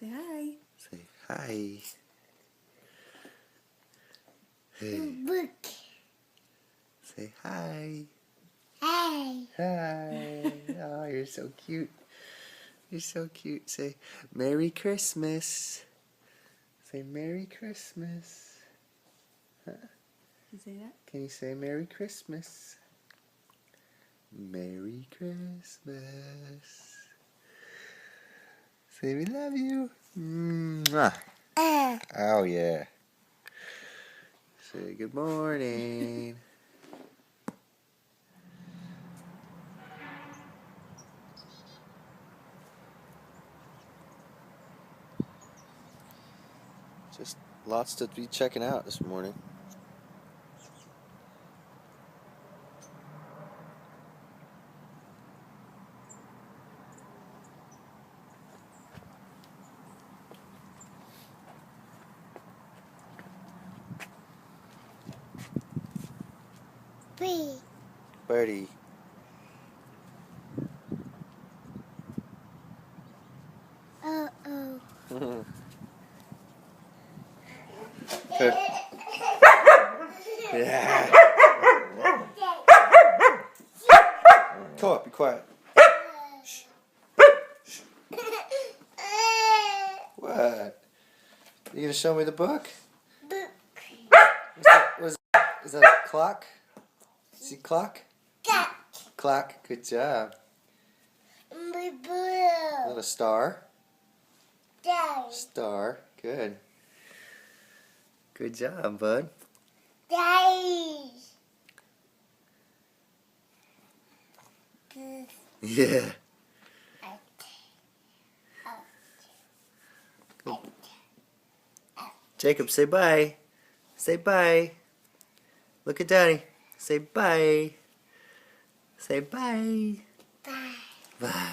Say hi. Say hi. Hey. Book. Say hi. Hey. Hi. Oh, you're so cute. You're so cute. Say Merry Christmas. Say Merry Christmas. Huh? Can you say that? Can you say Merry Christmas? Merry Christmas. Say we love you. Mwah. Oh yeah. Say good morning. Just lots to be checking out this morning. Bee. Birdie. Oh. Good. Yeah. Come on, be quiet. Shh. Shh. What? You gonna show me the book? Book. Is that a clock? See clock? Cat. Clock. Good job. My Is blue. that a star? Daddy. Star. Good. Good job, bud. Daddy. Yeah. Jacob, say bye. Say bye. Look at Daddy. Say bye. Say bye. Bye. Bye.